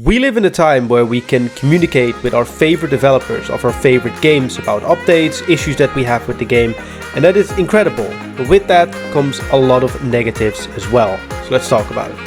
We live in a time where we can communicate with our favorite developers of our favorite games about updates, issues that we have with the game, and that is incredible. But with that comes a lot of negatives as well. So let's talk about it.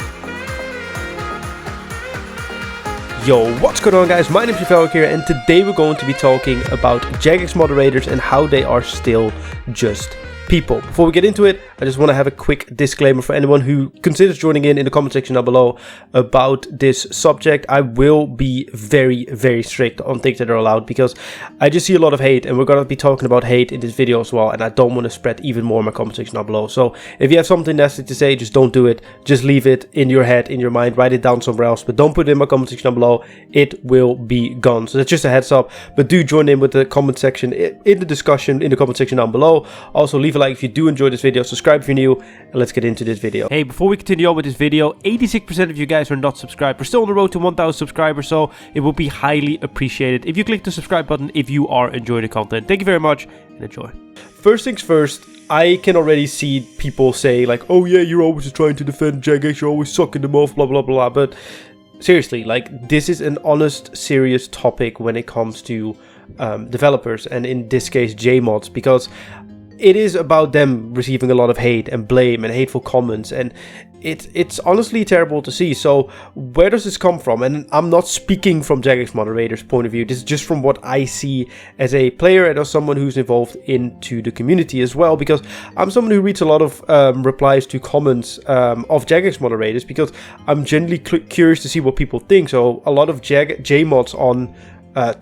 Yo, what's going on guys? My name is Jagex here, and today we're going to be talking about Jagex moderators and how they are still just people. Before we get into it, I just want to have a quick disclaimer for anyone who considers joining in the comment section down below about this subject. I will be very, very strict on things that are allowed because I just see a lot of hate, and we're going to be talking about hate in this video as well, and I don't want to spread even more in my comment section down below. So if you have something nasty to say, just don't do it. Just leave it in your head, in your mind, write it down somewhere else, but don't put it in my comment section down below. It will be gone. So that's just a heads up, but do join in with the comment section, in the discussion, in the comment section down below. Also leave a like if you do enjoy this video, subscribe if you're new, and let's get into this video. Hey, before we continue on with this video, 86% of you guys are not subscribed. We're still on the road to 1,000 subscribers, so it would be highly appreciated if you click the subscribe button if you are enjoying the content. Thank you very much, and enjoy. First things first, I can already see people say like, oh yeah, you're always just trying to defend Jagex, you're always sucking them off, blah blah blah, but seriously, like, this is an honest, serious topic when it comes to developers, and in this case JMods, because it is about them receiving a lot of hate and blame and hateful comments, and it's honestly terrible to see. So where does this come from? And I'm not speaking from Jagex moderators' point of view. This is just from what I see as a player and as someone who's involved into the community as well, because I'm someone who reads a lot of replies to comments of Jagex moderators, because I'm genuinely curious to see what people think. So a lot of JMods on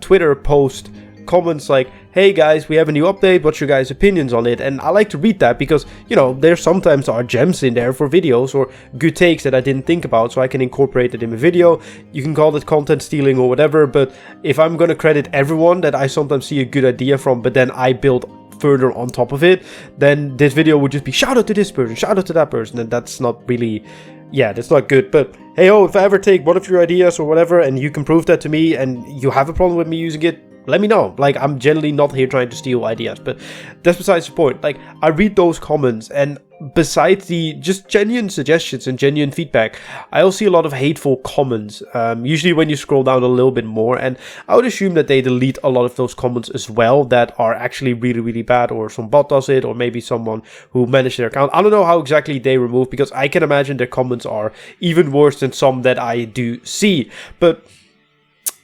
Twitter post comments like, hey guys, we have a new update, what's your guys' opinions on it? And I like to read that because, you know, there sometimes are gems in there for videos or good takes that I didn't think about, so I can incorporate it in a video. You can call it content stealing or whatever, but if I'm gonna credit everyone that I sometimes see a good idea from, but then I build further on top of it, then this video would just be shout out to this person, shout out to that person, and that's not really, yeah, that's not good. But hey, oh, if I ever take one of your ideas or whatever and you can prove that to me and you have a problem with me using it, let me know. Like, I'm generally not here trying to steal ideas, but that's besides the point. Like, I read those comments, and besides the just genuine suggestions and genuine feedback, I also see a lot of hateful comments, usually when you scroll down a little bit more, and I would assume that they delete a lot of those comments as well that are actually really, really bad, or some bot does it, or maybe someone who managed their account. I don't know how exactly they remove, because I can imagine their comments are even worse than some that I do see. But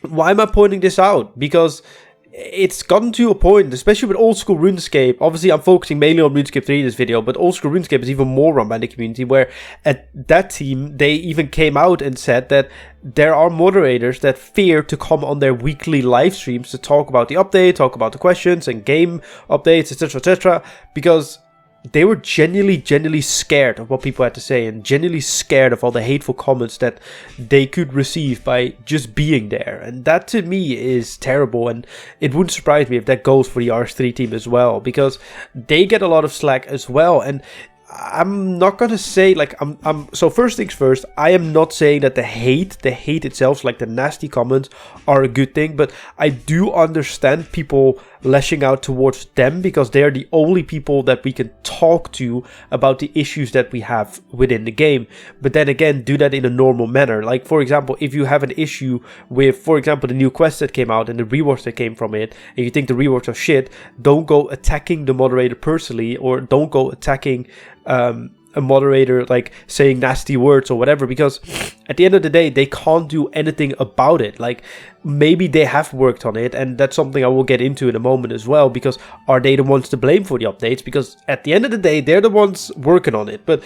why am I pointing this out? Because it's gotten to a point, especially with old school RuneScape. Obviously, I'm focusing mainly on RuneScape 3 in this video, but old school RuneScape is even more run by the community, where at that team, they even came out and said that there are moderators that fear to come on their weekly live streams to talk about the update, talk about the questions and game updates, etc., because they were genuinely scared of what people had to say, and genuinely scared of all the hateful comments that they could receive by just being there. And that to me is terrible, and it wouldn't surprise me if that goes for the Arch-3 team as well, because they get a lot of slack as well. And I'm not gonna say, like, so first things first, I am not saying that the hate itself, like the nasty comments, are a good thing, but I do understand people lashing out towards them, because they are the only people that we can talk to about the issues that we have within the game. But then again, do that in a normal manner. Like, for example, if you have an issue with, for example, the new quest that came out and the rewards that came from it, and you think the rewards are shit, don't go attacking the moderator personally, or don't go attacking a moderator, like saying nasty words or whatever, because at the end of the day, they can't do anything about it. Like, maybe they have worked on it, and that's something I will get into in a moment as well, because are they the ones to blame for the updates? Because at the end of the day, they're the ones working on it. But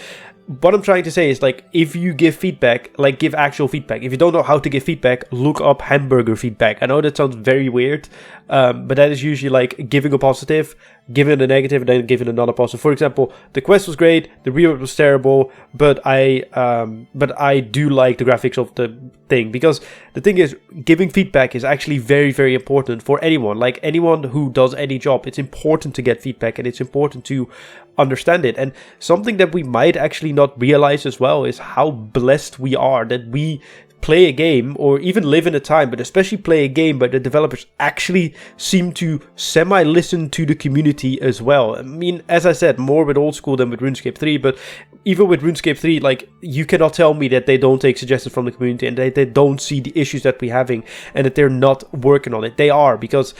what I'm trying to say is, like, if you give feedback, like, give actual feedback. If you don't know how to give feedback, look up hamburger feedback. I know that sounds very weird, but that is usually like giving a positive, giving a negative, and then giving another positive. For example, the quest was great, the reward was terrible, but I do like the graphics of the thing, because the thing is, giving feedback is actually very, very important for anyone. Like, anyone who does any job, it's important to get feedback, and it's important to understand it. And something that we might actually not realize as well is how blessed we are that we play a game, or even live in a time, but especially play a game where the developers actually seem to semi-listen to the community as well. I mean, as I said, more with old school than with RuneScape 3, but even with RuneScape 3, like, you cannot tell me that they don't take suggestions from the community and they don't see the issues that we're having and that they're not working on it. They are, because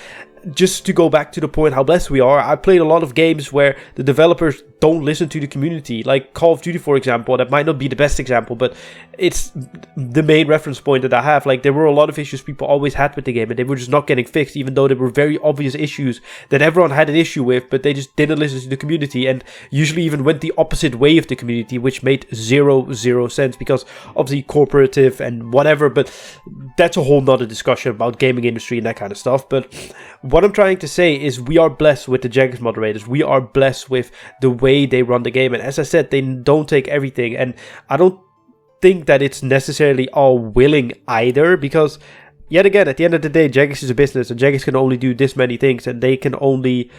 just to go back to the point how blessed we are, I played a lot of games where the developers don't listen to the community, like Call of Duty, for example. That might not be the best example, but it's the main reference point that I have. Like, there were a lot of issues people always had with the game, and they were just not getting fixed, even though there were very obvious issues that everyone had an issue with, but they just didn't listen to the community, and usually even went the opposite way of the community, which made zero sense, because obviously corporative and whatever, but that's a whole nother discussion about gaming industry and that kind of stuff. But what I'm trying to say is we are blessed with the Jagex moderators. We are blessed with the way they run the game, and as I said, they don't take everything, and I don't think that it's necessarily all willing either, because yet again, at the end of the day, Jagex is a business, and Jagex can only do this many things, and they can only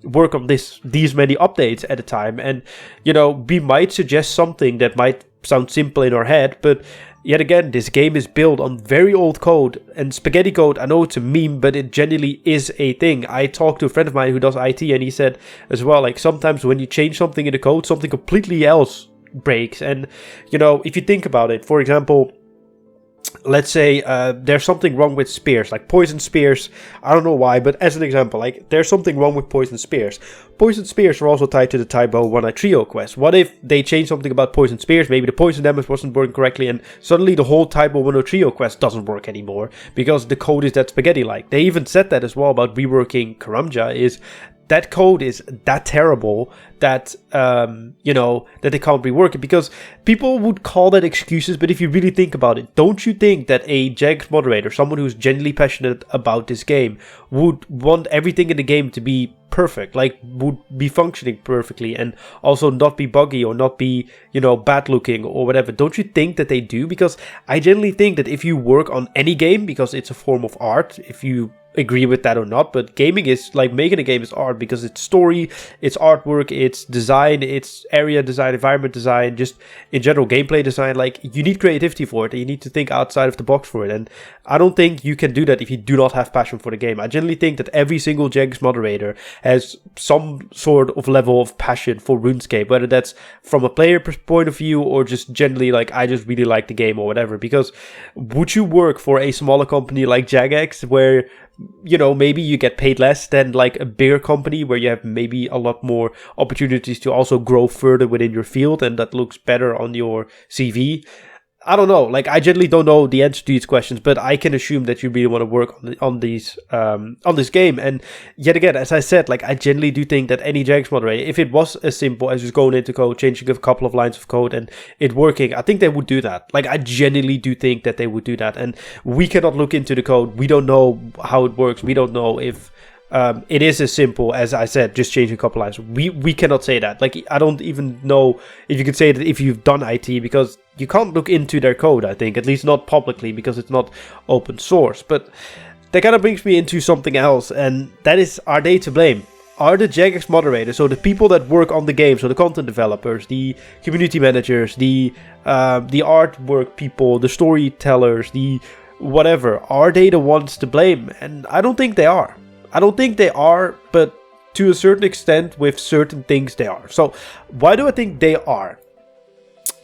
work on these many updates at a time. And you know, we might suggest something that might sound simple in our head, but yet again, this game is built on very old code, and spaghetti code, I know it's a meme, but it genuinely is a thing. I talked to a friend of mine who does IT, and he said as well, like, sometimes when you change something in the code, something completely else breaks. And you know, if you think about it, for example, let's say there's something wrong with spears, like poison spears. I don't know why, but as an example, like, there's something wrong with poison spears. Poison spears are also tied to the Typo 1 Trio quest. What if they change something about poison spears? Maybe the poison damage wasn't working correctly, and suddenly the whole Typo 1 Trio quest doesn't work anymore because the code is that spaghetti-like. They even said that as well about reworking Karamja, is that code is that terrible that, you know, that they can't rework it, because people would call that excuses. But if you really think about it, don't you think that a Jagex moderator, someone who's genuinely passionate about this game, would want everything in the game to be perfect, like would be functioning perfectly, and also not be buggy or not be, you know, bad looking or whatever? Don't you think that they do? Because I generally think that if you work on any game, because it's a form of art, if you agree with that or not, but gaming is like, making a game is art, because it's story, it's artwork, it's design, it's area design, environment design, just in general gameplay design. Like, you need creativity for it, and you need to think outside of the box for it, and I don't think you can do that if you do not have passion for the game. I generally think that every single Jagex moderator has some sort of level of passion for RuneScape, whether that's from a player point of view or just generally like, I just really like the game or whatever. Because would you work for a smaller company like Jagex, where, you know, maybe you get paid less than like a bigger company where you have maybe a lot more opportunities to also grow further within your field, and that looks better on your CV? I don't know. Like, I generally don't know the answer to these questions, but I can assume that you really want to work on this game. And yet again, as I said, like, I generally do think that any Jagex moderator, if it was as simple as just going into code, changing a couple of lines of code and it working, I think they would do that. Like, I genuinely do think that they would do that. And we cannot look into the code. We don't know how it works. We don't know if it is as simple as I said, just changing a couple lines. We cannot say that. Like, I don't even know if you could say that if you've done IT, because you can't look into their code, I think, at least not publicly, because it's not open source. But that kind of brings me into something else, and that is, are they to blame? Are the Jagex moderators, so the people that work on the game, so the content developers, the community managers, the artwork people, the storytellers, the whatever, are they the ones to blame? And I don't think they are. I don't think they are, but to a certain extent, with certain things they are. So why do I think they are?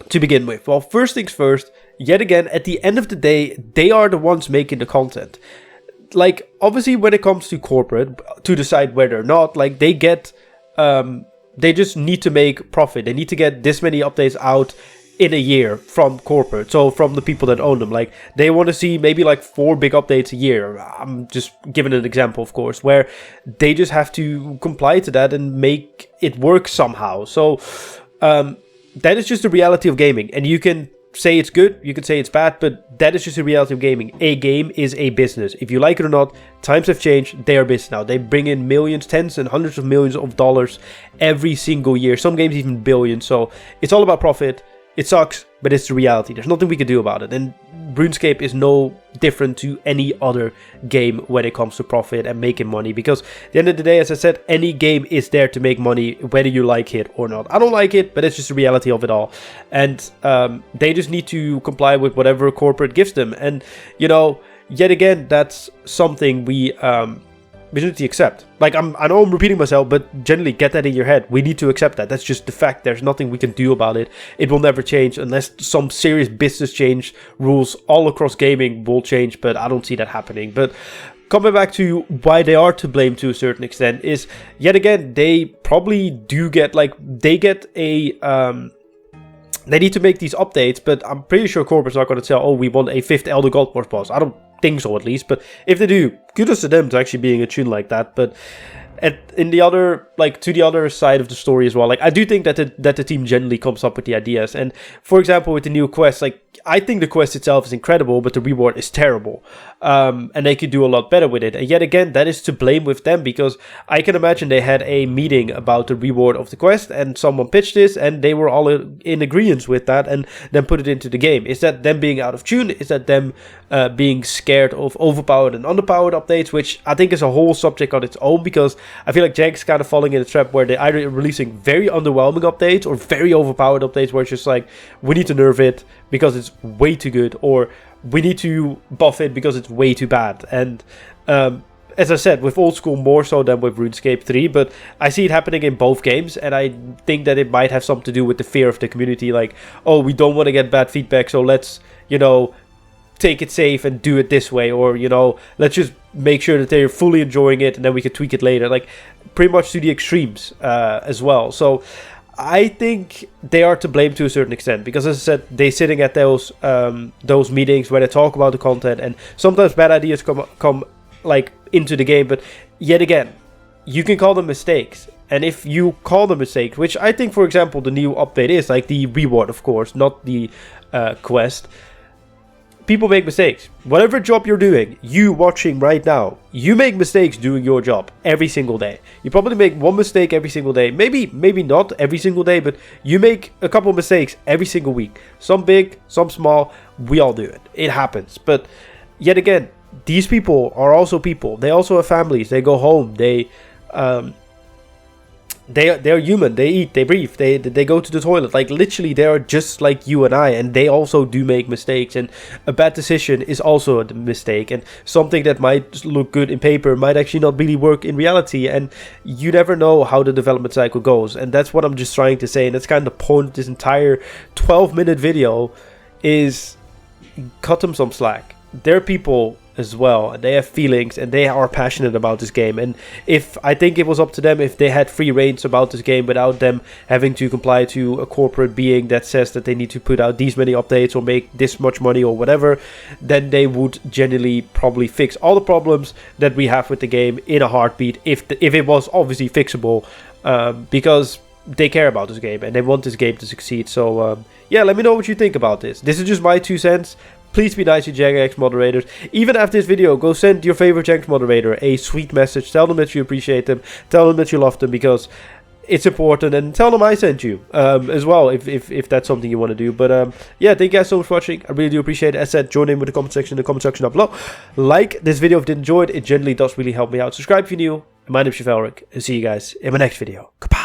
To begin with, well, first things first, yet again, at the end of the day, they are the ones making the content. Like, obviously, when it comes to corporate, to decide whether or not, like, they get, they just need to make profit. They need to get this many updates out in a year from corporate, so from the people that own them. Like, they want to see maybe like 4 big updates a year. I'm just giving an example, of course, where they just have to comply to that and make it work somehow. So that is just the reality of gaming, and you can say it's good, you can say it's bad, but that is just the reality of gaming. A game is a business. If you like it or not, times have changed. They are business now. They bring in millions, tens and hundreds of millions of dollars every single year. Some games even billions. So it's all about profit. It sucks, but it's the reality. There's nothing we can do about it. And RuneScape is no different to any other game when it comes to profit and making money. Because at the end of the day, as I said, any game is there to make money, whether you like it or not. I don't like it, but it's just the reality of it all. And they just need to comply with whatever corporate gives them. And, you know, yet again, that's something we we need to accept. Like, I know I'm repeating myself, but generally get that in your head. We need to accept that. That's just the fact. There's nothing we can do about it. It will never change unless some serious business change. Rules all across gaming will change, but I don't see that happening. But coming back to why they are to blame to a certain extent is, yet again, they probably do get, like, they get a... they need to make these updates, but I'm pretty sure corporate's not going to tell, oh, we want a 5th Elder God Wars boss. I don't think so, at least. But if they do, kudos to them to actually being attuned like that. But in the other, like, to the other side of the story as well, like, I do think that the team generally comes up with the ideas. And for example, with the new quest, like, I think the quest itself is incredible, but the reward is terrible. And they could do a lot better with it. And yet again, that is to blame with them, because I can imagine they had a meeting about the reward of the quest and someone pitched this and they were all in agreement with that and then put it into the game. Is that them being out of tune? Is that them being scared of overpowered and underpowered updates, which I think is a whole subject on its own, because I feel like Jagex kind of falling in a trap where they're either releasing very underwhelming updates or very overpowered updates where it's just like, we need to nerf it because it's way too good, or we need to buff it because it's way too bad. And as I said, with old school more so than with RuneScape 3, but I see it happening in both games, and I think that it might have something to do with the fear of the community, like, oh, we don't want to get bad feedback, so let's, you know, take it safe and do it this way, or, you know, let's just make sure that they're fully enjoying it and then we can tweak it later, like, pretty much to the extremes as well. So I think they are to blame to a certain extent, because as I said, they're sitting at those meetings where they talk about the content, and sometimes bad ideas come like into the game, but yet again, you can call them mistakes. And if you call them mistakes, which I think, for example, the new update is, like the reward, of course, not the quest, people make mistakes. Whatever job you're doing, you watching right now, you make mistakes doing your job every single day. You probably make one mistake every single day. Maybe not every single day, but you make a couple mistakes every single week. Some big, some small. We all do it. It happens. But yet again, these people are also people. They also have families. They go home. They're human. They eat, they breathe, they go to the toilet. Like, literally, they are just like you and I, and they also do make mistakes. And a bad decision is also a mistake, and something that might look good in paper might actually not really work in reality. And you never know how the development cycle goes. And that's what I'm just trying to say. And that's kind of the point of this entire 12-minute video, is cut them some slack. They're people as well, and they have feelings, and they are passionate about this game. And if I think it was up to them, if they had free reins about this game without them having to comply to a corporate being that says that they need to put out these many updates or make this much money or whatever, then they would generally probably fix all the problems that we have with the game in a heartbeat, if it was obviously fixable, because they care about this game and they want this game to succeed. So yeah, let me know what you think about this. This is just my 2 cents. Please be nice to Jagex moderators. Even after this video, go send your favorite Jagex moderator a sweet message. Tell them that you appreciate them. Tell them that you love them, because it's important. And tell them I sent you as well, if that's something you want to do. But yeah, thank you guys so much for watching. I really do appreciate it. As said, join in with the comment section down below. Like this video if you enjoyed. It generally does really help me out. Subscribe if you're new. My name is Jagex, and see you guys in my next video. Goodbye.